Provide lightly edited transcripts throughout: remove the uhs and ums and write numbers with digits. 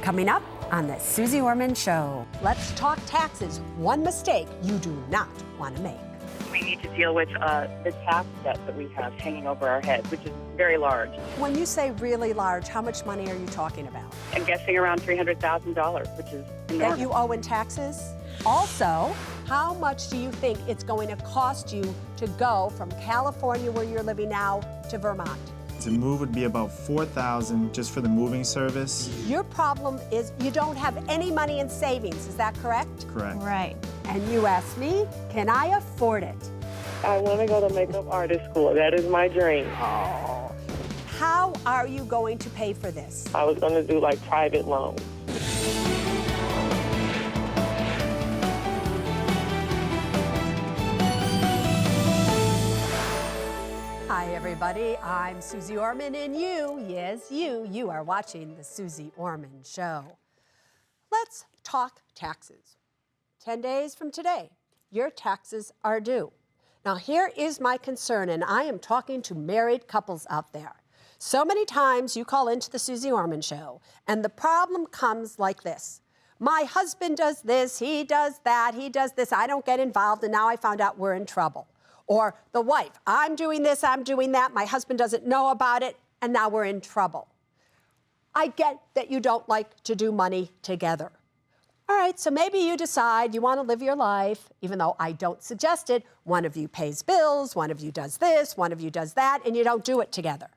Coming up on the Suze Orman Show. Let's talk taxes. One mistake you do not want to make. We need to deal with the tax debt that we have hanging over our heads, which is very large. When you say really large, how much money are you talking about? I'm guessing around $300,000, which is enormous. That you owe in taxes? Also, how much do you think it's going to cost you to go from California, where you're living now, to Vermont? To move would be about $4,000 just for the moving service. Your problem is you don't have any money in savings, is that correct? Correct. Right. And you asked me, can I afford it? I want to go to makeup artist school. That is my dream. Oh. How are you going to pay for this? I was going to do like private loans. Hi, everybody. I'm Suze Orman, and you, yes, you are watching the Suze Orman Show. Let's talk taxes. 10 days from today, your taxes are due. Now, here is my concern, and I am talking to married couples out there. So many times you call into the Suze Orman Show, and the problem comes like this. My husband does this, he does that, he does this, I don't get involved, and now I found out we're in trouble. Or the wife, I'm doing this, I'm doing that, my husband doesn't know about it, and now we're in trouble. I get that you don't like to do money together. All right, so maybe you decide you want to live your life, even though I don't suggest it. One of you pays bills, one of you does this, one of you does that, and you don't do it together.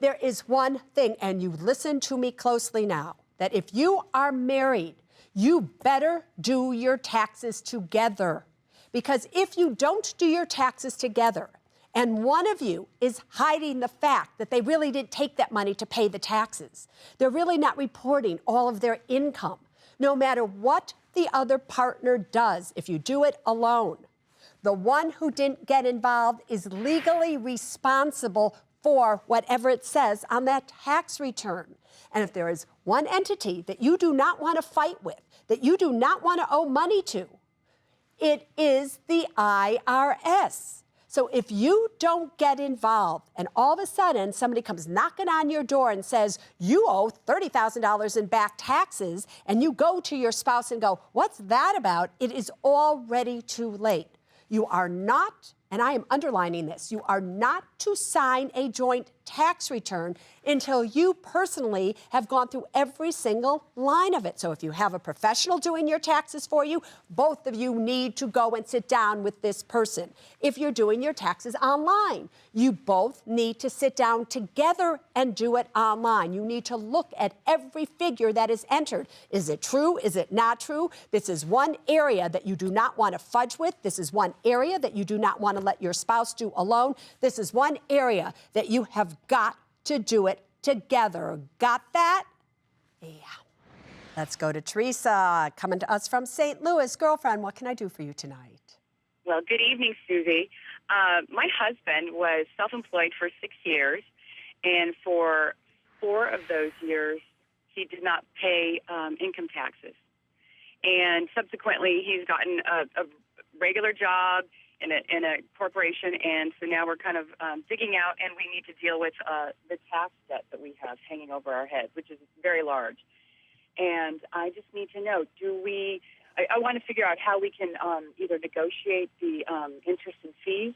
There is one thing, and you listen to me closely now, that if you are married, you better do your taxes together. Because if you don't do your taxes together, and one of you is hiding the fact that they really didn't take that money to pay the taxes, they're really not reporting all of their income, no matter what the other partner does, if you do it alone, the one who didn't get involved is legally responsible for whatever it says on that tax return. And if there is one entity that you do not want to fight with, that you do not want to owe money to, it is the IRS. So if you don't get involved and all of a sudden somebody comes knocking on your door and says, you owe $30,000 in back taxes, and you go to your spouse and go, what's that about? It is already too late. You are not, and I am underlining this, you are not to sign a joint tax return until you personally have gone through every single line of it. So if you have a professional doing your taxes for you, both of you need to go and sit down with this person. If you're doing your taxes online, you both need to sit down together and do it online. You need to look at every figure that is entered. Is it true? Is it not true? This is one area that you do not want to fudge with. This is one area that you do not want to let your spouse do alone. This is one area that you have got to do it together. Got that? Yeah. Let's go to Teresa, coming to us from St. Louis. Girlfriend, what can I do for you tonight? Well, good evening, Susie. My husband was self-employed for 6 years, and for 4 of those years, he did not pay income taxes. And subsequently, he's gotten a regular job in a corporation, and so now we're kind of digging out, and we need to deal with the tax debt that we have hanging over our heads, which is very large. And I just need to know, I want to figure out how we can either negotiate the interest and fees,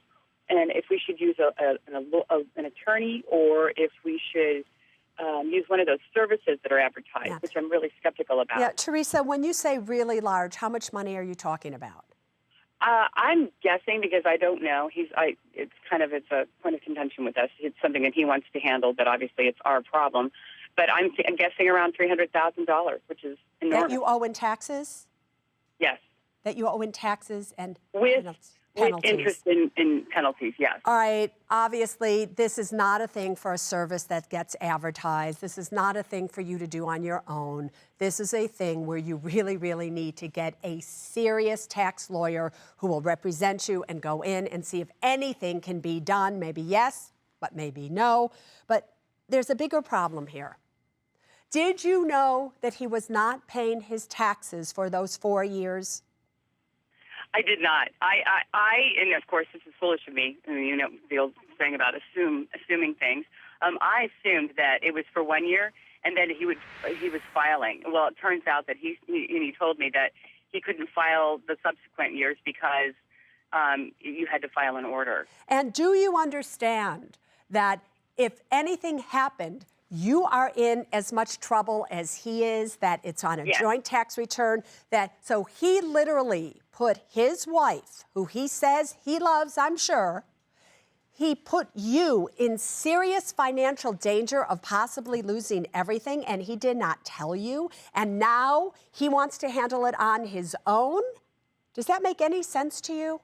and if we should use an attorney, or if we should use one of those services that are advertised, which I'm really skeptical about. Yeah, Teresa, when you say really large, how much money are you talking about? I'm guessing, because I don't know. It's a point of contention with us. It's something that he wants to handle, but obviously it's our problem. But I'm guessing around $300,000, which is enormous. That you owe in taxes? Yes. That you owe in taxes and penalties. With interest in penalties, yes. All right. Obviously, this is not a thing for a service that gets advertised. This is not a thing for you to do on your own. This is a thing where you really, really need to get a serious tax lawyer who will represent you and go in and see if anything can be done. Maybe yes, but maybe no. But there's a bigger problem here. Did you know that he was not paying his taxes for those 4 years? I did not. And of course, this is foolish of me. I mean, the old saying about assuming things. I assumed that it was for 1 year, and then he was filing. Well, it turns out that he told me that he couldn't file the subsequent years because you had to file an order. And do you understand that if anything happened, you are in as much trouble as he is, that it's on a Yes. joint tax return, so he literally put his wife, who he says he loves, I'm sure, he put you in serious financial danger of possibly losing everything, and he did not tell you, and now he wants to handle it on his own? Does that make any sense to you?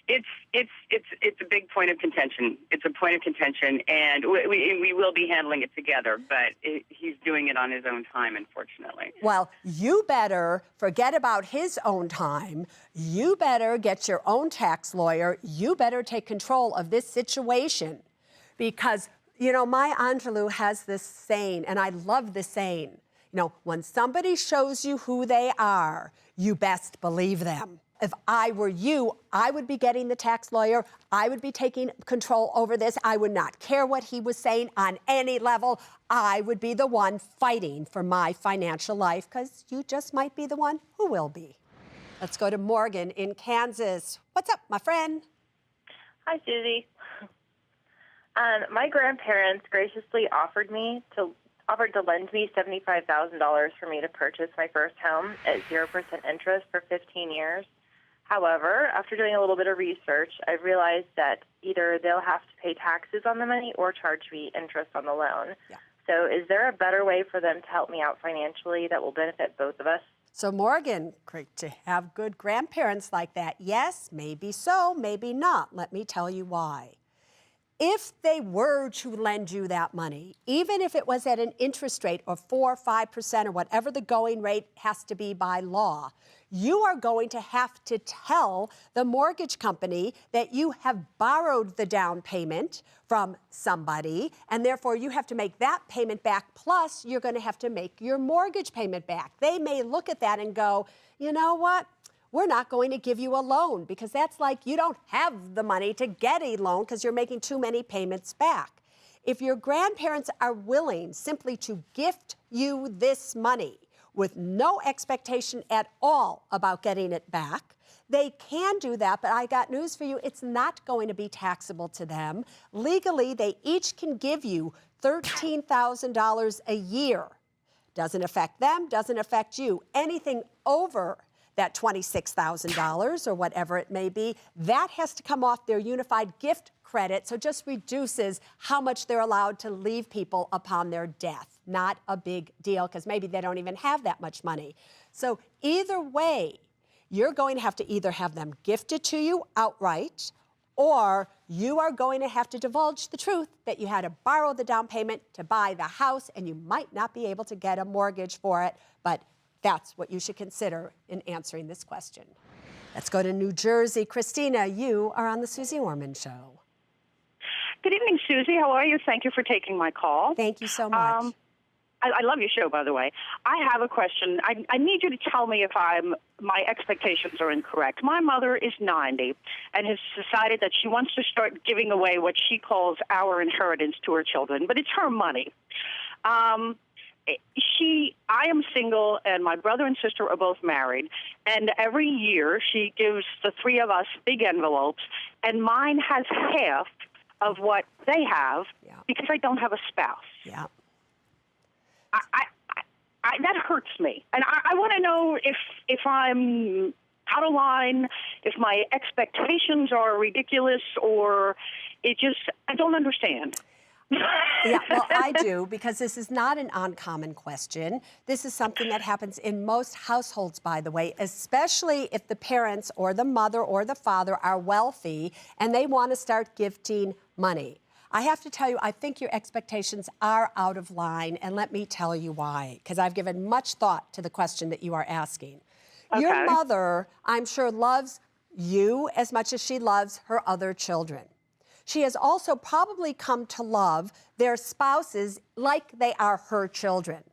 It's a big point of contention. It's a point of contention, and we will be handling it together, but he's doing it on his own time, unfortunately. Well, you better forget about his own time. You better get your own tax lawyer. You better take control of this situation because, you know, Maya Angelou has this saying, and I love this saying, you know, when somebody shows you who they are, you best believe them. If I were you, I would be getting the tax lawyer. I would be taking control over this. I would not care what he was saying on any level. I would be the one fighting for my financial life because you just might be the one who will be. Let's go to Morgan in Kansas. What's up, my friend? Hi, Susie. My grandparents graciously offered to lend me $75,000 for me to purchase my first home at 0% interest for 15 years. However, after doing a little bit of research, I realized that either they'll have to pay taxes on the money or charge me interest on the loan. Yeah. So is there a better way for them to help me out financially that will benefit both of us? So Morgan, great to have good grandparents like that. Yes, maybe so, maybe not. Let me tell you why. If they were to lend you that money, even if it was at an interest rate of 4 or 5% or whatever the going rate has to be by law, you are going to have to tell the mortgage company that you have borrowed the down payment from somebody, and therefore you have to make that payment back, plus you're going to have to make your mortgage payment back. They may look at that and go, you know what? We're not going to give you a loan because that's like you don't have the money to get a loan because you're making too many payments back. If your grandparents are willing simply to gift you this money with no expectation at all about getting it back, they can do that, but I got news for you. It's not going to be taxable to them. Legally, they each can give you $13,000 a year. Doesn't affect them, doesn't affect you. Anything over that $26,000 or whatever it may be, that has to come off their unified gift credit, so just reduces how much they're allowed to leave people upon their death. Not a big deal, because maybe they don't even have that much money. So either way, you're going to have to either have them gifted to you outright, or you are going to have to divulge the truth that you had to borrow the down payment to buy the house, and you might not be able to get a mortgage for it, but that's what you should consider in answering this question. Let's go to New Jersey. Christina, you are on the Suze Orman Show. Good evening, Susie. How are you? Thank you for taking my call. Thank you so much. I love your show, by the way. I have a question. I need you to tell me if my expectations are incorrect. My mother is 90 and has decided that she wants to start giving away what she calls our inheritance to her children, but it's her money. I am single, and my brother and sister are both married, and every year she gives the three of us big envelopes, and mine has half of what they have because I don't have a spouse. Yeah. That hurts me, and I want to know if I'm out of line, if my expectations are ridiculous, or I don't understand. Yeah, well, I do, because this is not an uncommon question. This is something that happens in most households, by the way, especially if the parents or the mother or the father are wealthy and they want to start gifting money. I have to tell you, I think your expectations are out of line, and let me tell you why, because I've given much thought to the question that you are asking. Okay. Your mother, I'm sure, loves you as much as she loves her other children. She has also probably come to love their spouses like they are her children.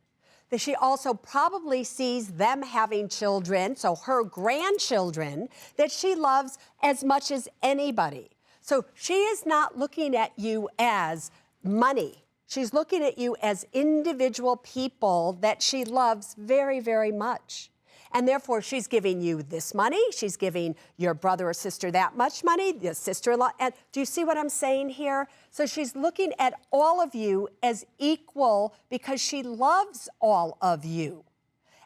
That she also probably sees them having children, so her grandchildren, that she loves as much as anybody. So she is not looking at you as money. She's looking at you as individual people that she loves very, very much. And therefore, she's giving you this money. She's giving your brother or sister that much money, your sister-in-law. And do you see what I'm saying here? So she's looking at all of you as equal because she loves all of you.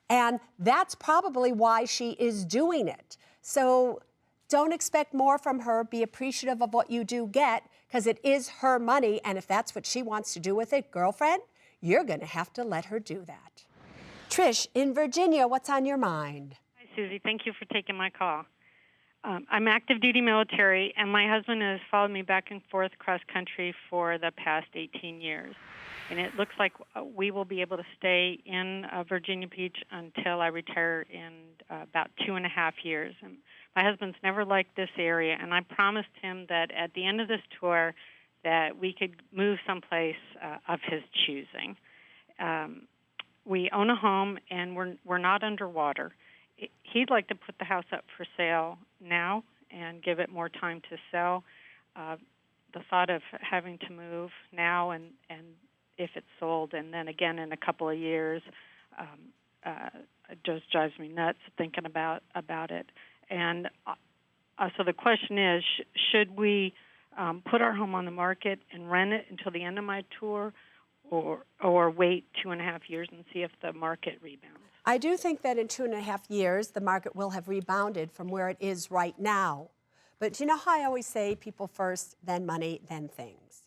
And that's probably why she is doing it. So don't expect more from her. Be appreciative of what you do get, because it is her money. And if that's what she wants to do with it, girlfriend, you're going to have to let her do that. Trish in Virginia, what's on your mind? Hi, Susie. Thank you for taking my call. I'm active duty military, and my husband has followed me back and forth cross country for the past 18 years. And it looks like we will be able to stay in Virginia Beach until I retire in about 2.5 years. And my husband's never liked this area, and I promised him that at the end of this tour that we could move someplace of his choosing. We own a home, and we're not underwater. He'd like to put the house up for sale now and give it more time to sell. The thought of having to move now and if it's sold and then again in a couple of years it just drives me nuts thinking about it. And so the question is, should we put our home on the market and rent it until the end of my tour, or wait 2.5 years and see if the market rebounds? I do think that in 2.5 years, the market will have rebounded from where it is right now. But you know how I always say people first, then money, then things.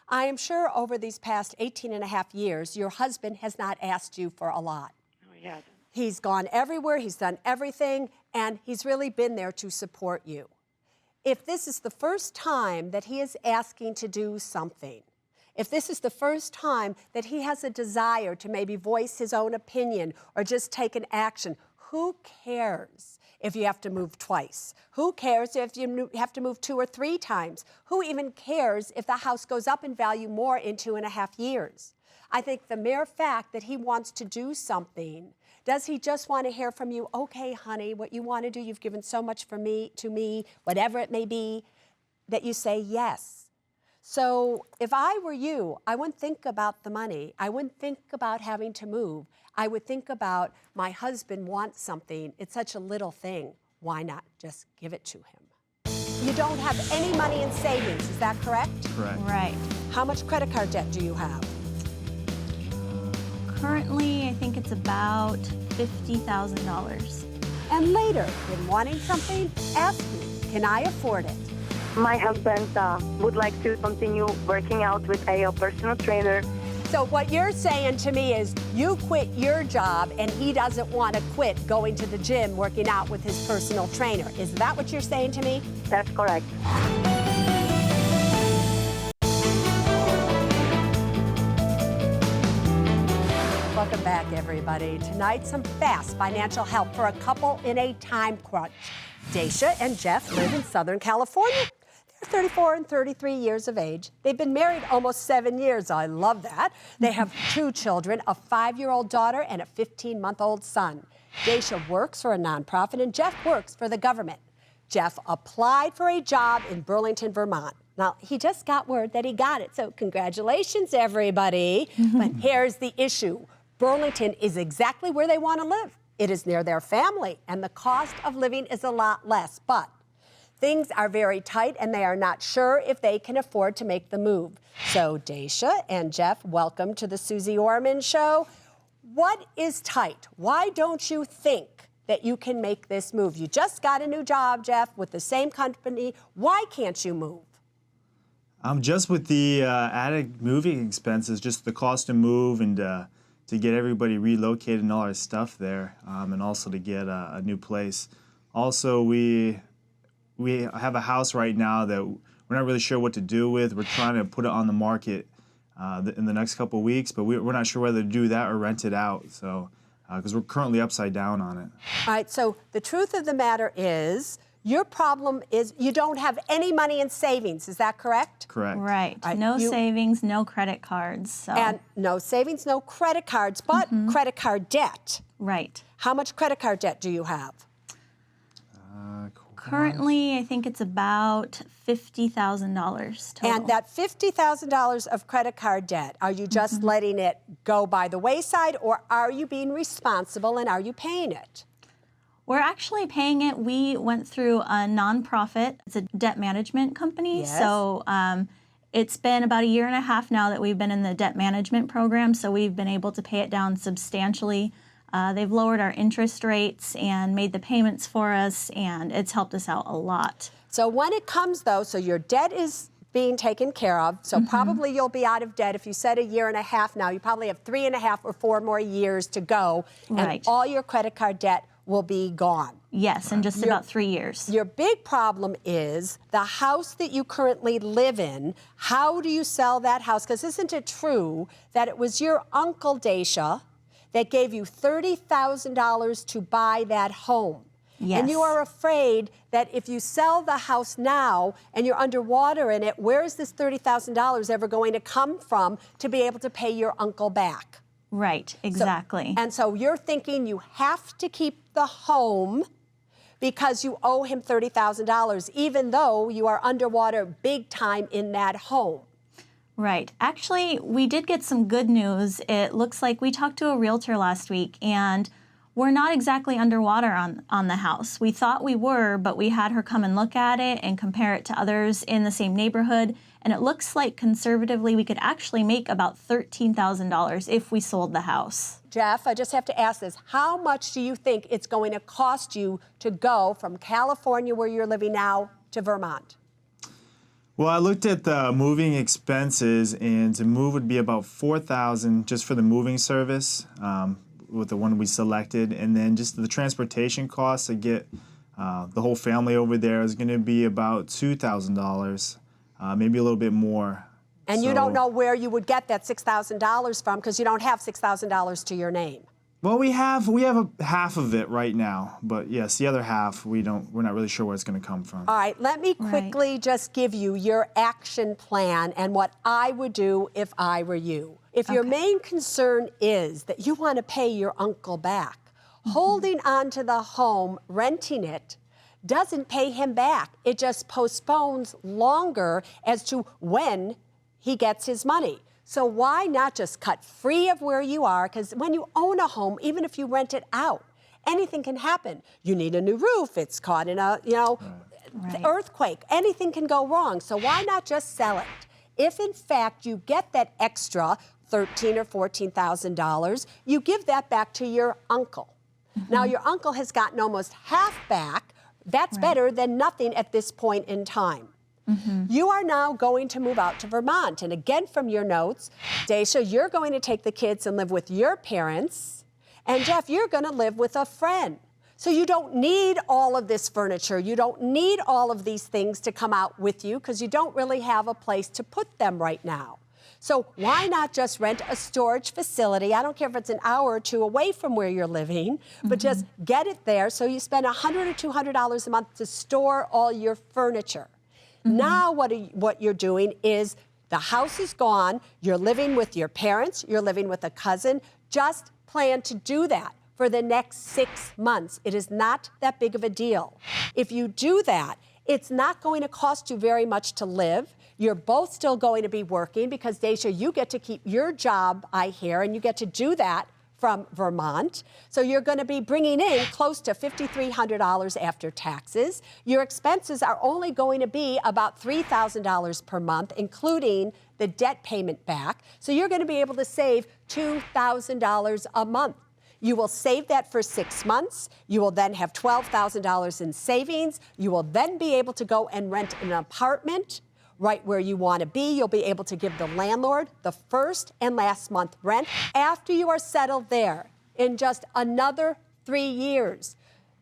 I am sure over these past 18.5 years, your husband has not asked you for a lot. No, he hasn't. He's gone everywhere, he's done everything, and he's really been there to support you. If this is the first time that he is asking to do something, if this is the first time that he has a desire to maybe voice his own opinion or just take an action, who cares if you have to move twice? Who cares if you have to move 2 or 3 times? Who even cares if the house goes up in value more in 2.5 years? I think the mere fact that he wants to do something, does he just want to hear from you, okay, honey, what you want to do, you've given so much to me, whatever it may be, that you say yes. So if I were you, I wouldn't think about the money. I wouldn't think about having to move. I would think about, my husband wants something. It's such a little thing. Why not just give it to him? You don't have any money in savings, is that correct? Correct. Right. How much credit card debt do you have? Currently, I think it's about $50,000. And later, when wanting something, ask me, can I afford it? My husband would like to continue working out with a personal trainer. So what you're saying to me is you quit your job and he doesn't want to quit going to the gym working out with his personal trainer. Is that what you're saying to me? That's correct. Welcome back, everybody. Tonight, some fast financial help for a couple in a time crunch. Daisha and Jeff live in Southern California. They're 34 and 33 years of age. They've been married almost 7 years. I love that. They have 2 children, a 5-year-old daughter and a 15-month-old son. Daisha works for a nonprofit and Jeff works for the government. Jeff applied for a job in Burlington, Vermont. Now, he just got word that he got it, so congratulations, everybody. But here's the issue. Burlington is exactly where they want to live. It is near their family, and the cost of living is a lot less. But things are very tight, and they are not sure if they can afford to make the move. So, Daisha and Jeff, welcome to the Suze Orman Show. What is tight? Why don't you think that you can make this move? You just got a new job, Jeff, with the same company. Why can't you move? Just with the added moving expenses, just the cost to move and to get everybody relocated and all our stuff there, and also to get a new place. Also, we have a house right now that we're not really sure what to do with. We're trying to put it on the market in the next couple of weeks, but we're not sure whether to do that or rent it out. So, because we're currently upside down on it. All right, so the truth of the matter is, your problem is you don't have any money in savings. Is that correct? Correct. Right. Right, No you- savings, no credit cards. So. And no savings, no credit cards, but credit card debt. Right. How much credit card debt do you have? Currently, I think it's about $50,000 total. And that $50,000 of credit card debt, are you just letting it go by the wayside, or are you being responsible and are you paying it? We're actually paying it. We went through a nonprofit. It's a debt management company. Yes. So it's been about 1.5 years now that we've been in the debt management program. So we've been able to pay it down substantially. They've lowered our interest rates and made the payments for us, and it's helped us out a lot. So when it comes, though, so your debt is being taken care of, so probably you'll be out of debt. If you said 1.5 years now, you probably have 3.5 or 4 more years to go, and Right. all your credit card debt will be gone. Yes, in just about 3 years. Your big problem is the house that you currently live in. How do you sell that house? Because isn't it true that it was your uncle, Dacia, that gave you $30,000 to buy that home? Yes. And you are afraid that if you sell the house now and you're underwater in it, where is this $30,000 ever going to come from to be able to pay your uncle back? Right, exactly. And so you're thinking you have to keep the home because you owe him $30,000, even though you are underwater big time in that home. Right. Actually, we did get some good news. It looks like we talked to a realtor last week, and we're not exactly underwater on the house. We thought we were, but we had her come and look at it and compare it to others in the same neighborhood. And it looks like conservatively we could actually make about $13,000 if we sold the house. Jeff, I just have to ask this. How much do you think it's going to cost you to go from California, where you're living now, to Vermont? Well, I looked at the moving expenses, and to move would be about $4,000 just for the moving service with the one we selected, and then just the transportation costs to get the whole family over there is going to be about $2,000, maybe a little bit more. And you don't know where you would get that $6,000 from because you don't have $6,000 to your name. Well, we have a half of it right now, but yes, the other half we're not really sure where it's going to come from. All right, let me quickly just give you your action plan and what I would do if I were you. If your main concern is that you want to pay your uncle back, holding on to the home, renting it, doesn't pay him back. It just postpones longer as to when he gets his money. So why not just cut free of where you are? Because when you own a home, even if you rent it out, anything can happen. You need a new roof. It's caught in a, earthquake. Anything can go wrong. So why not just sell it? If in fact you get that extra $13,000 or $14,000, you give that back to your uncle. Now your uncle has gotten almost half back. That's better than nothing at this point in time. You are now going to move out to Vermont. And again, from your notes, Dacia, you're going to take the kids and live with your parents. And Jeff, you're going to live with a friend. So you don't need all of this furniture. You don't need all of these things to come out with you because you don't really have a place to put them right now. So why not just rent a storage facility? I don't care if it's an hour or two away from where you're living, but just get it there so you spend $100 or $200 a month to store all your furniture. Now what you're doing is the house is gone, you're living with your parents, you're living with a cousin. Just plan to do that for the next 6 months. It is not that big of a deal. If you do that, it's not going to cost you very much to live. You're both still going to be working because, Dacia, you get to keep your job, I hear, and you get to do that from Vermont. So you're going to be bringing in close to $5,300 after taxes. Your expenses are only going to be about $3,000 per month, including the debt payment back. So you're going to be able to save $2,000 a month. You will save that for 6 months. You will then have $12,000 in savings. You will then be able to go and rent an apartment right where you want to be. You'll be able to give the landlord the first and last month rent after you are settled there. In just another 3 years,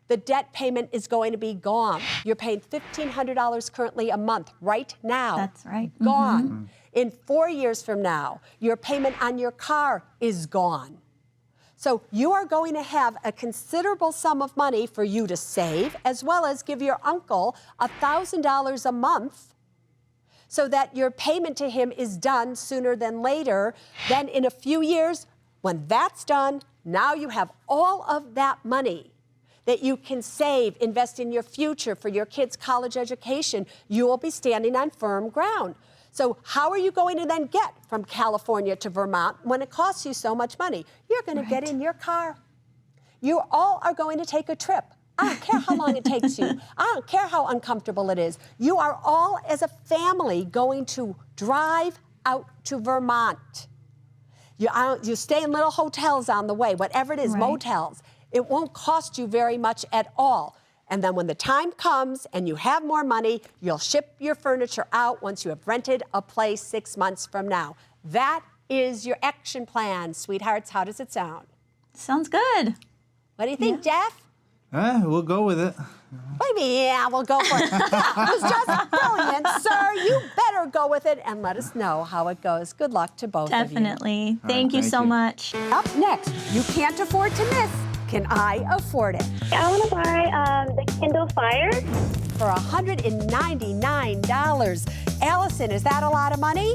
the debt payment is going to be gone. You're paying $1,500 currently a month right now. That's right. Gone. In 4 years from now, your payment on your car is gone. So you are going to have a considerable sum of money for you to save, as well as give your uncle $1,000 a month so that your payment to him is done sooner than later. Then in a few years, when that's done, now you have all of that money that you can save, invest in your future for your kids' college education, you will be standing on firm ground. So how are you going to then get from California to Vermont when it costs you so much money? You're going to get in your car. You all are going to take a trip. I don't care how long it takes you. I don't care how uncomfortable it is. You are all, as a family, going to drive out to Vermont. You stay in little hotels on the way, whatever it is, motels. It won't cost you very much at all. And then when the time comes and you have more money, you'll ship your furniture out once you have rented a place 6 months from now. That is your action plan, sweethearts. How does it sound? Sounds good. What do you think, Jeff? We'll go with it. Maybe, yeah, we'll go for it. That was just brilliant, sir. You better go with it and let us know how it goes. Good luck to both of you. Definitely. Thank you so much. Up next, you can't afford to miss. Can I afford it? I want to buy the Kindle Fire. For $199. Allison, is that a lot of money?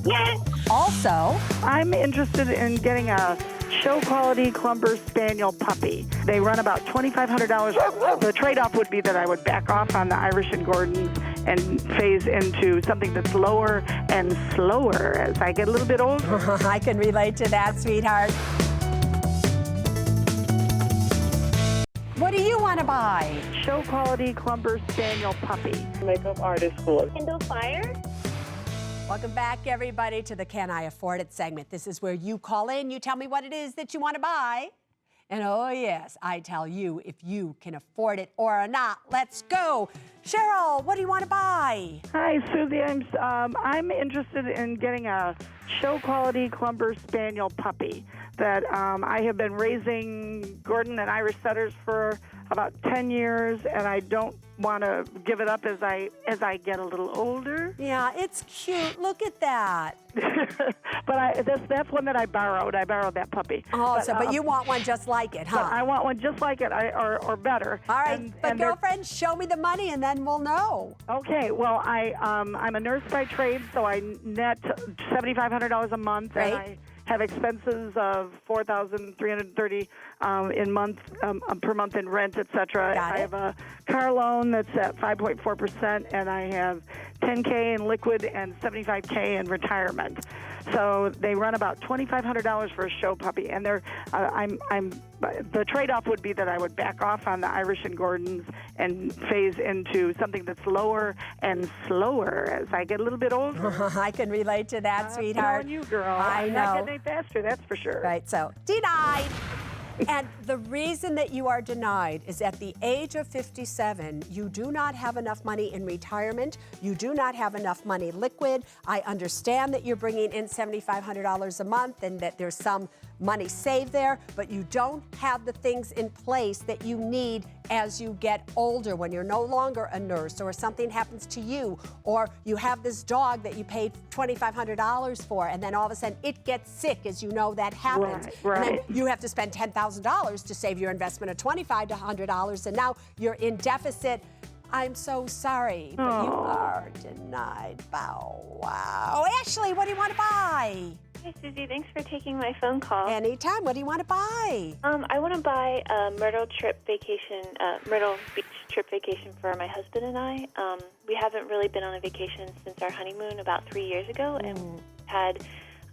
Yes. Also, I'm interested in getting a show-quality Clumber Spaniel puppy. They run about $2,500. The trade-off would be that I would back off on the Irish and Gordons and phase into something that's lower and slower as I get a little bit older. I can relate to that, sweetheart. What do you want to buy? Show-quality Clumber Spaniel puppy. Makeup artist school. Kindle Fire. Welcome back, everybody, to the Can I Afford It segment. This is where you call in, you tell me what it is that you want to buy. And oh, yes, I tell you if you can afford it or not. Let's go. Cheryl, what do you want to buy? Hi, Susie. I'm interested in getting a show-quality Clumber Spaniel puppy that I have been raising Gordon and Irish setters for about 10 years, and I don't want to give it up as I get a little older. Yeah, it's cute. Look at that. But that's one that I borrowed. I borrowed that puppy. Oh, but you want one just like it, huh? But I want one just like it, or better. All right, but girlfriend, show me the money and then we'll know. Okay, well, I'm a nurse by trade, so I net $7,500 a month, right. And I have expenses of $4,330 per month in rent, etc. I have a car loan that's at 5.4%, and I have $10K in liquid and $75K in retirement. So they run about $2,500 for a show puppy, and the trade-off would be that I would back off on the Irish and Gordons and phase into something that's lower and slower as I get a little bit older. I can relate to that, sweetheart. I'm telling you, girl. I I'm know. not getting any faster, that's for sure. Right, so denied. And the reason that you are denied is at the age of 57, you do not have enough money in retirement. You do not have enough money liquid. I understand that you're bringing in $7,500 a month and that there's some money saved there, but you don't have the things in place that you need as you get older, when you're no longer a nurse or something happens to you, or you have this dog that you paid $2,500 for, and then all of a sudden it gets sick, as you know that happens. Right. And then you have to spend $10,000 to save your investment of $2,500 to $100, and now you're in deficit. I'm so sorry, but you are denied. Bow wow. Ashley, what do you want to buy? Hi, Susie. Thanks for taking my phone call. Anytime. What do you want to buy? I want to buy a Myrtle Beach trip vacation for my husband and I. We haven't really been on a vacation since our honeymoon about 3 years ago, and had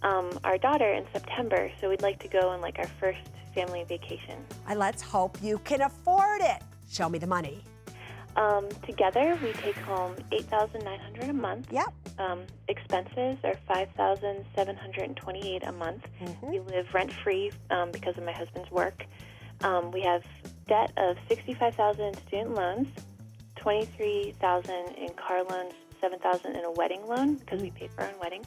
our daughter in September, so we'd like to go on like our first family vacation. Let's hope you can afford it. Show me the money. Together, we take home $8,900 a month. Yep. Expenses are $5,728 a month. Mm-hmm. We live rent-free because of my husband's work. We have debt of $65,000 in student loans, $23,000 in car loans, $7,000 in a wedding loan because we paid for our own wedding.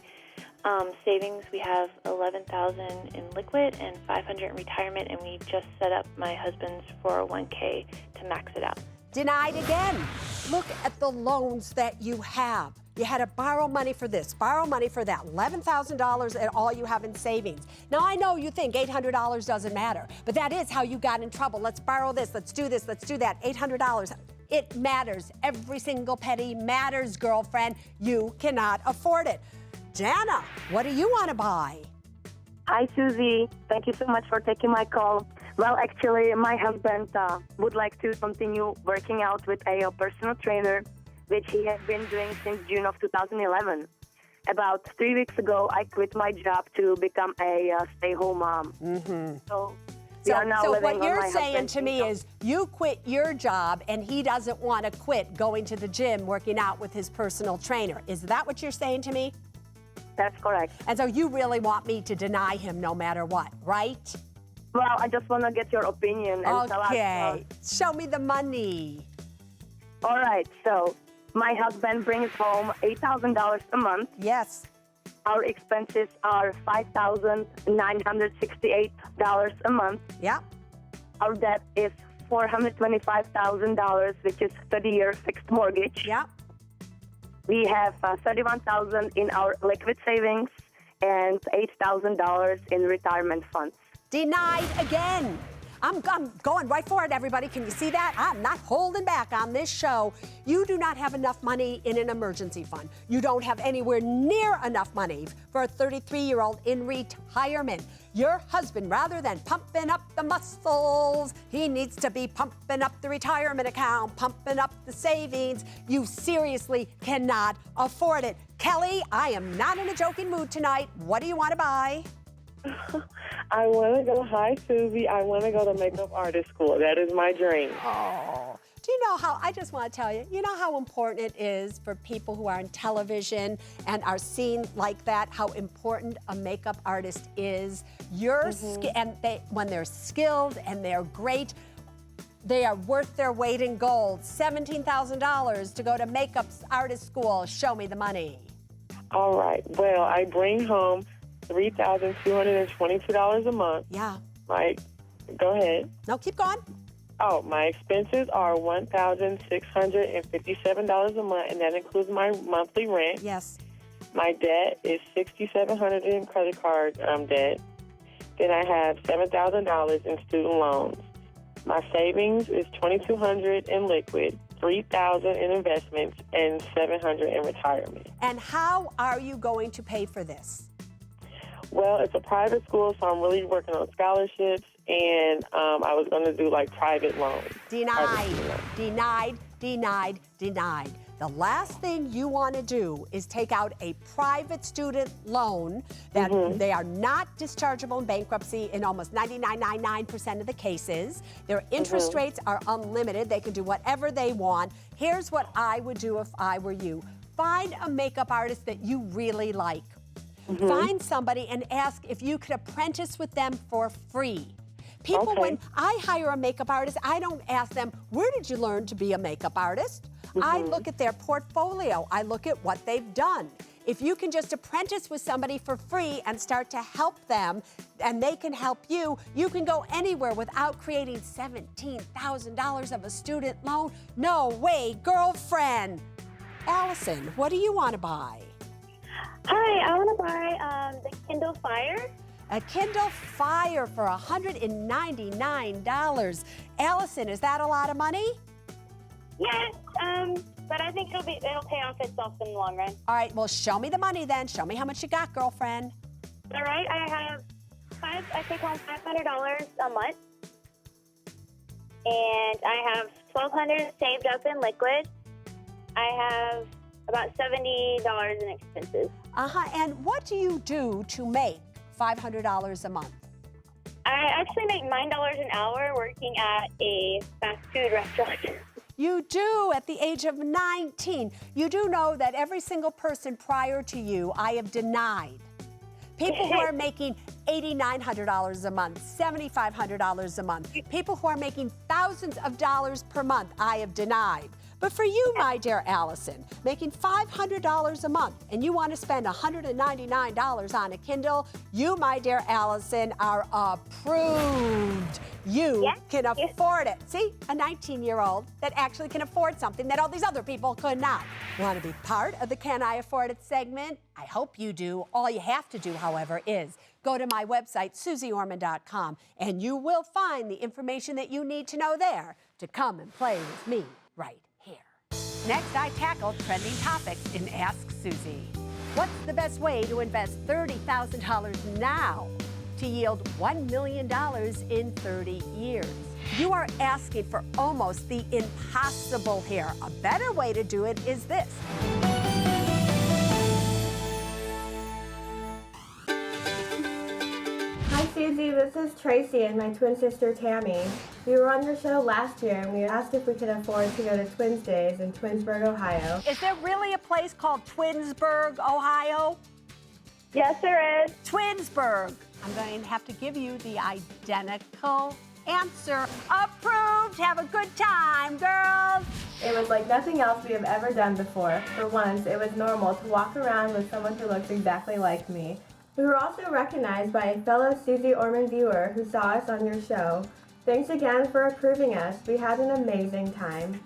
Savings, we have $11,000 in liquid and $500 in retirement, and we just set up my husband's 401k to max it out. Denied again. Look at the loans that you have. You had to borrow money for this, borrow money for that, $11,000 and all you have in savings. Now, I know you think $800 doesn't matter, but that is how you got in trouble. Let's borrow this, let's do that, $800. It matters. Every single penny matters, girlfriend. You cannot afford it. Jana, what do you want to buy? Hi, Susie. Thank you so much for taking my call. Well, actually, my husband would like to continue working out with a personal trainer, which he has been doing since June of 2011. About 3 weeks ago, I quit my job to become a stay-home mom. So we are now living what on you're my saying husband's to me income. is you quit your job and he doesn't want to quit going to the gym, working out with his personal trainer. Is that what you're saying to me? That's correct. And so you really want me to deny him no matter what, right? Well, I just want to get your opinion and tell us. Okay, show me the money. All right, so my husband brings home $8,000 a month. Yes. Our expenses are $5,968 a month. Yeah. Our debt is $425,000, which is 30-year fixed mortgage. Yeah. We have $31,000 in our liquid savings and $8,000 in retirement funds. Denied again. I'm going right for it, everybody. Can you see that? I'm not holding back on this show. You do not have enough money in an emergency fund. You don't have anywhere near enough money for a 33-year-old in retirement. Your husband, rather than pumping up the muscles, he needs to be pumping up the retirement account, pumping up the savings. You seriously cannot afford it. Kelly, I am not in a joking mood tonight. What do you want to buy? I want to go, hi, Susie. I want to go to makeup artist school. That is my dream. Oh, do you know how, I just want to tell you, you know how important it is for people who are on television and are seen like that, how important a makeup artist is. When they're skilled and they're great, they are worth their weight in gold. $17,000 to go to makeup artist school. Show me the money. All right. Well, I bring home $3,222 a month. Yeah. Go ahead. No, keep going. Oh, my expenses are $1,657 a month, and that includes my monthly rent. Yes. My debt is $6,700 in credit card debt. Then I have $7,000 in student loans. My savings is $2,200 in liquid, $3,000 in investments, and $700 in retirement. And how are you going to pay for this? Well, it's a private school, so I'm really working on scholarships, and I was going to do private loans. Denied. The last thing you want to do is take out a private student loan that they are not dischargeable in bankruptcy in almost 99.99% of the cases. Their interest rates are unlimited. They can do whatever they want. Here's what I would do if I were you. Find a makeup artist that you really like. Find somebody and ask if you could apprentice with them for free. When I hire a makeup artist, I don't ask them, where did you learn to be a makeup artist? I look at their portfolio. I look at what they've done. If you can just apprentice with somebody for free and start to help them, and they can help you, you can go anywhere without creating $17,000 of a student loan. No way, girlfriend. Allison, what do you want to buy? Hi, I want to buy the Kindle Fire. A Kindle Fire for $199. Allison, is that a lot of money? Yes, but I think it'll pay off itself in the long run. All right, well, show me the money then. Show me how much you got, girlfriend. All right, I take home $500 a month, and I have $1,200 saved up in liquid. I have about $70 in expenses. And what do you do to make $500 a month? I actually make $9 an hour working at a fast food restaurant. You do at the age of 19. You do know that every single person prior to you, I have denied. People who are making $8,900 a month, $7,500 a month, people who are making thousands of dollars per month, I have denied. But for you, my dear Allison, making $500 a month and you want to spend $199 on a Kindle, you, my dear Allison, are approved. You can afford it. See, a 19-year-old that actually can afford something that all these other people could not. Want to be part of the Can I Afford It segment? I hope you do. All you have to do, however, is go to my website, SuzeOrman.com, and you will find the information that you need to know there to come and play with me right here. Next, I tackle trending topics in Ask Susie. What's the best way to invest $30,000 now? to yield $1 million in 30 years. You are asking for almost the impossible here. A better way to do it is this. Hi Susie, this is Tracy and my twin sister Tammy. We were on your show last year and we asked if we could afford to go to Twins Days in Twinsburg, Ohio. Is there really a place called Twinsburg, Ohio? Yes, there is. Twinsburg. I'm going to have to give you the identical answer. Approved. Have a good time, girls. It was like nothing else we have ever done before. For once, it was normal to walk around with someone who looks exactly like me. We were also recognized by a fellow Suze Orman viewer who saw us on your show. Thanks again for approving us. We had an amazing time.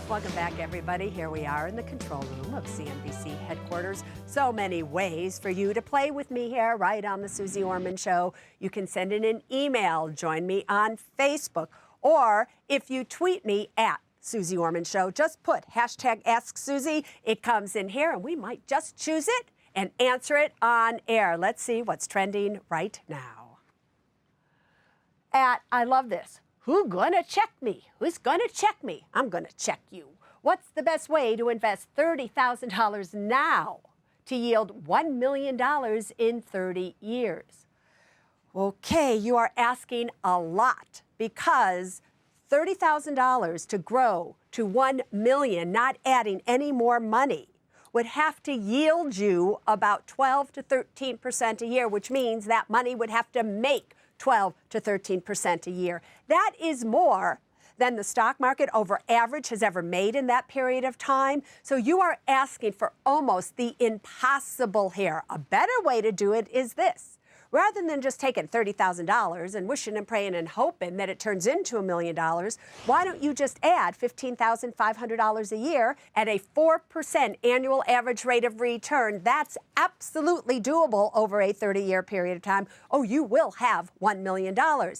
Welcome back, everybody. Here we are in the control room of CNBC headquarters. So many ways for you to play with me here, right on the Suze Orman Show. You can send in an email, join me on Facebook, or if you tweet me at Suze Orman Show, just put hashtag Ask Susie. It comes in here, and we might just choose it and answer it on air. Let's see what's trending right now. I love this. Who's gonna check me? Who's gonna check me? I'm gonna check you. What's the best way to invest $30,000 now to yield $1 million in 30 years? Okay, you are asking a lot because $30,000 to grow to $1 million, not adding any more money, would have to yield you about 12 to 13% a year, which means that money would have to make 12 to 13% a year. That is more than the stock market over average has ever made in that period of time. So you are asking for almost the impossible here. A better way to do it is this. Rather than just taking $30,000 and wishing and praying and hoping that it turns into $1 million, why don't you just add $15,500 a year at a 4% annual average rate of return? That's absolutely doable over a 30-year period of time. Oh, you will have $1 million. Now,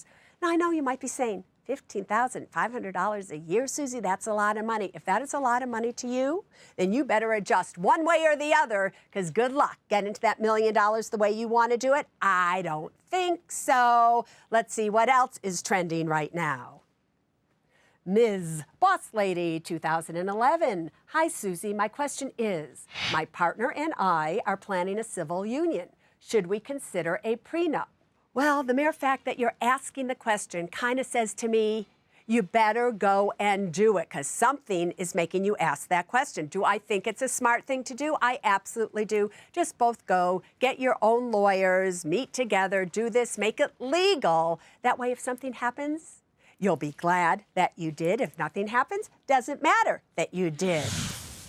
I know you might be saying, $15,500 a year, Susie, that's a lot of money. If that is a lot of money to you, then you better adjust one way or the other, because good luck getting to that $1 million the way you want to do it. I don't think so. Let's see what else is trending right now. Ms. Boss Lady 2011. Hi, Susie. My question is, my partner and I are planning a civil union. Should we consider a prenup? Well, the mere fact that you're asking the question kind of says to me, you better go and do it, because something is making you ask that question. Do I think it's a smart thing to do? I absolutely do. Just both go, get your own lawyers, meet together, do this, make it legal. That way, if something happens, you'll be glad that you did. If nothing happens, doesn't matter that you did.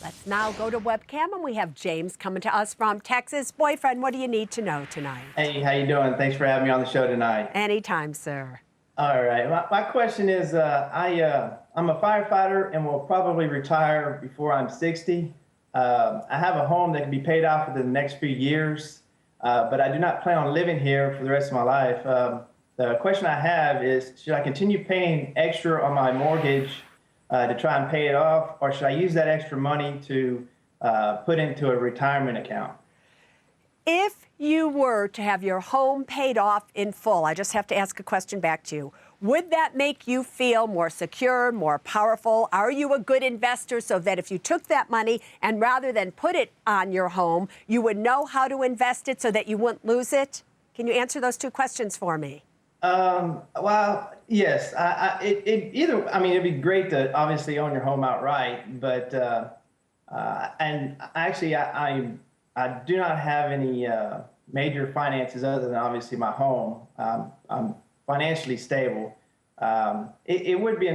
Let's now go to webcam, and we have James coming to us from Texas. Boyfriend, what do you need to know tonight? Hey, how you doing? Thanks for having me on the show tonight. Anytime, sir. All right. My question is, I'm a firefighter and will probably retire before I'm 60. I have a home that can be paid off within the next few years, but I do not plan on living here for the rest of my life. The question I have is, should I continue paying extra on my mortgage to try and pay it off, or should I use that extra money to put into a retirement account? If you were to have your home paid off in full, I just have to ask a question back to you. Would that make you feel more secure, more powerful? Are you a good investor so that if you took that money and rather than put it on your home, you would know how to invest it so that you wouldn't lose it? Can you answer those two questions for me? Well, yes. It'd be great to obviously own your home outright, but and actually, I do not have any major finances other than obviously my home. I'm financially stable. It would be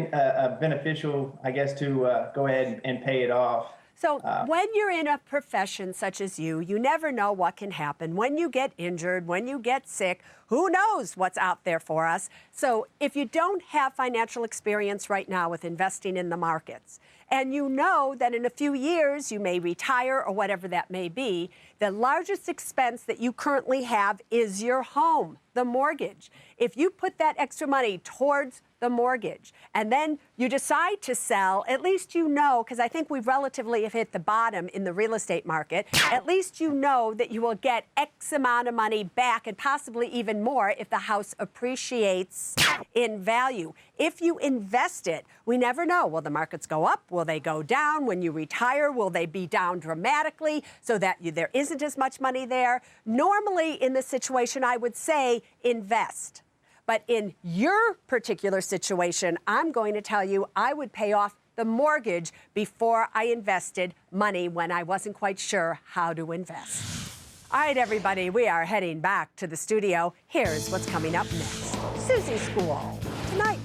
beneficial, I guess, to go ahead and pay it off. So when you're in a profession such as you never know what can happen. When you get injured, when you get sick, who knows what's out there for us? So if you don't have financial experience right now with investing in the markets, and you know that in a few years you may retire or whatever that may be, The largest expense that you currently have is your home, the mortgage. If you put that extra money towards the mortgage and then you decide to sell, at least you know, because I think we relatively have hit the bottom in the real estate market, at least you know that you will get X amount of money back and possibly even more if the house appreciates in value. If you invest it, we never know. Will the markets go up? Will they go down? When you retire, will they be down dramatically so that there isn't as much money there? Normally, in this situation, I would say invest. But in your particular situation, I'm going to tell you I would pay off the mortgage before I invested money when I wasn't quite sure how to invest. All right, everybody, we are heading back to the studio. Here's what's coming up next. Susie School. Tonight,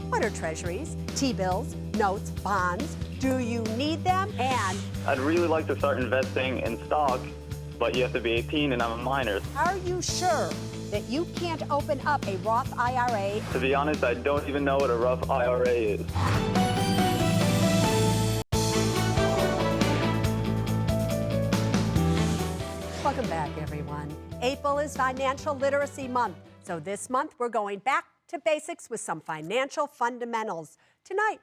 what are treasuries, T-bills, notes, bonds? Do you need them? And I'd really like to start investing in stock, but you have to be 18 and I'm a minor. Are you sure that you can't open up a Roth IRA? To be honest, I don't even know what a Roth IRA is. Welcome back, everyone. April is Financial Literacy Month. So this month, we're going back to basics with some financial fundamentals. Tonight,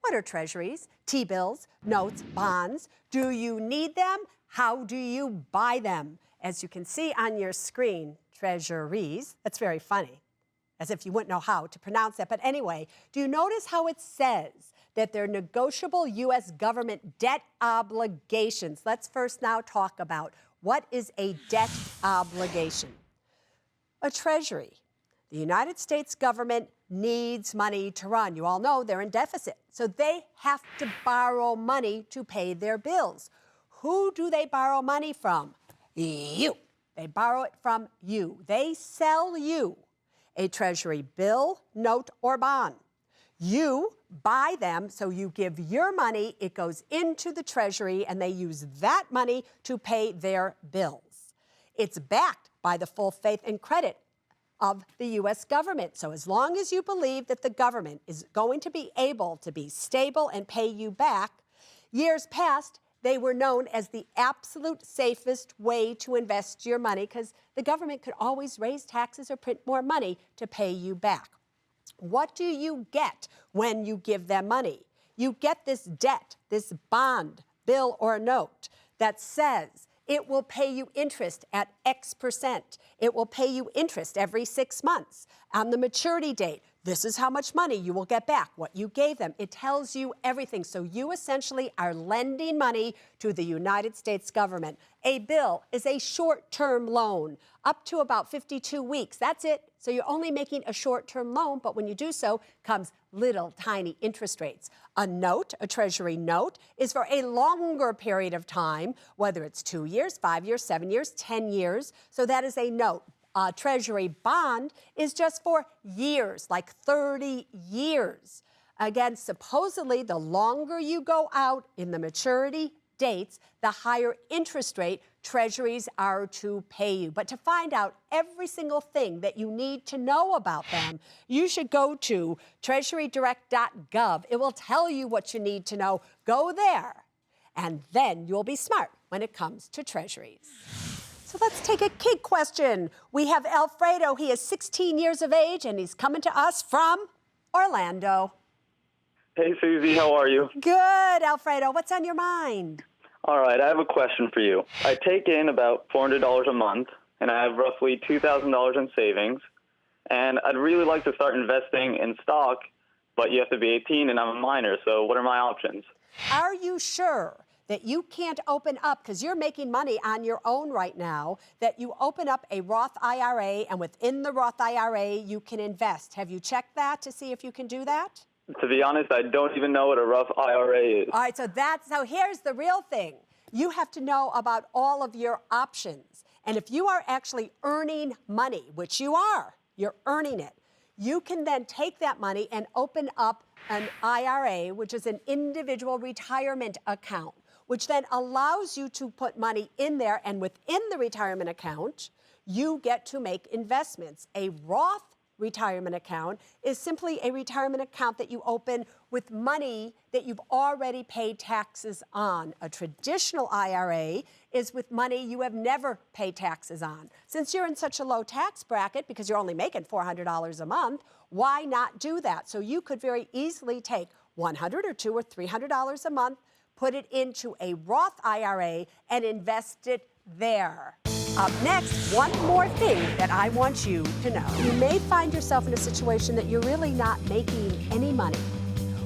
what are treasuries, T-bills, notes, bonds? Do you need them? How do you buy them? As you can see on your screen, treasuries, that's very funny, as if you wouldn't know how to pronounce that. But anyway, do you notice how it says that they're negotiable U.S. government debt obligations? Let's first now talk about what is a debt obligation. A treasury. The United States government needs money to run. You all know they're in deficit, so they have to borrow money to pay their bills. Who do they borrow money from? You. They borrow it from you. They sell you a treasury bill, note, or bond. You buy them, so you give your money, it goes into the treasury, and they use that money to pay their bills. It's backed by the full faith and credit of the U.S. government. So as long as you believe that the government is going to be able to be stable and pay you back, years past, they were known as the absolute safest way to invest your money because the government could always raise taxes or print more money to pay you back. What do you get when you give them money? You get this debt, this bond, bill, or note that says it will pay you interest at X%. It will pay you interest every 6 months. On the maturity date, this is how much money you will get back, what you gave them. It tells you everything. So you essentially are lending money to the United States government. A bill is a short-term loan, up to about 52 weeks. That's it. So you're only making a short-term loan, but when you do so, comes little tiny interest rates. A note, a treasury note, is for a longer period of time, whether it's 2 years, 5 years, 7 years, 10 years. So that is a note. A treasury bond is just for years, like 30 years. Again, supposedly, the longer you go out in the maturity dates, the higher interest rate treasuries are to pay you. But to find out every single thing that you need to know about them, you should go to treasurydirect.gov. It will tell you what you need to know. Go there, and then you'll be smart when it comes to treasuries. So let's take a kid question. We have Alfredo. He is 16 years of age, and he's coming to us from Orlando. Hey, Susie, how are you? Good, Alfredo. What's on your mind? All right, I have a question for you. I take in about $400 a month, and I have roughly $2,000 in savings, and I'd really like to start investing in stock, but you have to be 18 and I'm a minor, so what are my options? Are you sure that you can't open up, because you're making money on your own right now, that you open up a Roth IRA, and within the Roth IRA, you can invest? Have you checked that to see if you can do that? To be honest, I don't even know what a Roth IRA is. All right, so here's the real thing. You have to know about all of your options. And if you are actually earning money, which you are, you're earning it, you can then take that money and open up an IRA, which is an individual retirement account, which then allows you to put money in there, and within the retirement account, you get to make investments. A Roth retirement account is simply a retirement account that you open with money that you've already paid taxes on. A traditional IRA is with money you have never paid taxes on. Since you're in such a low tax bracket because you're only making $400 a month, why not do that? So you could very easily take $100 or $200 or $300 a month, put it into a Roth IRA, and invest it there. Up next, one more thing that I want you to know. You may find yourself in a situation that you're really not making any money,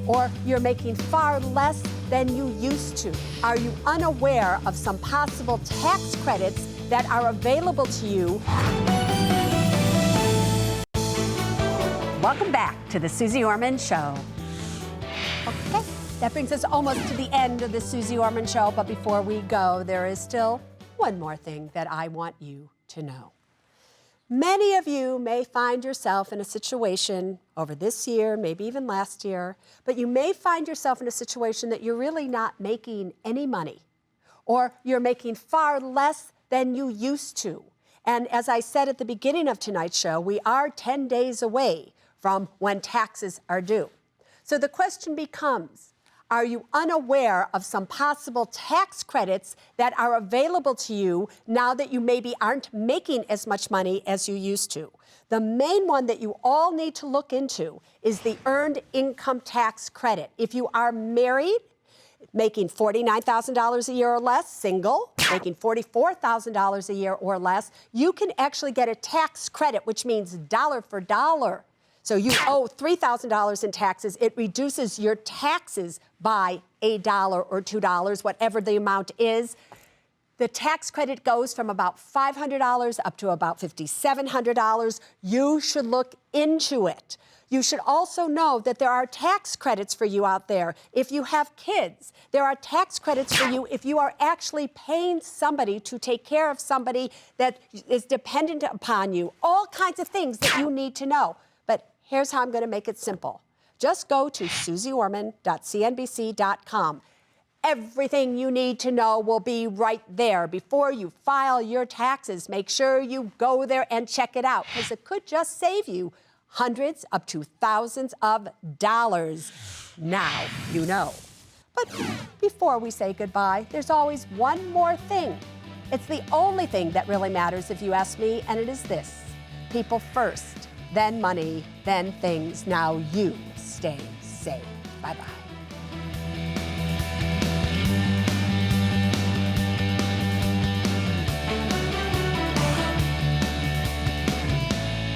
or you're making far less than you used to. Are you unaware of some possible tax credits that are available to you? Welcome back to the Suze Orman Show. Okay, that brings us almost to the end of the Suze Orman Show, but before we go, there is still one more thing that I want you to know. Many of you may find yourself in a situation over this year, maybe even last year, but you may find yourself in a situation that you're really not making any money, or you're making far less than you used to. And as I said at the beginning of tonight's show, we are 10 days away from when taxes are due. So the question becomes, are you unaware of some possible tax credits that are available to you now that you maybe aren't making as much money as you used to? The main one that you all need to look into is the Earned Income Tax Credit. If you are married, making $49,000 a year or less, single, making $44,000 a year or less, you can actually get a tax credit, which means dollar for dollar. So you owe $3,000 in taxes. It reduces your taxes by $1 or $2, whatever the amount is. The tax credit goes from about $500 up to about $5,700. You should look into it. You should also know that there are tax credits for you out there if you have kids. There are tax credits for you if you are actually paying somebody to take care of somebody that is dependent upon you. All kinds of things that you need to know. But here's how I'm going to make it simple. Just go to suzeorman.cnbc.com. Everything you need to know will be right there. Before you file your taxes, make sure you go there and check it out, because it could just save you hundreds up to thousands of dollars. Now you know. But before we say goodbye, there's always one more thing. It's the only thing that really matters, if you ask me, and it is this: people first, then money, then things. Now you stay safe. Bye-bye.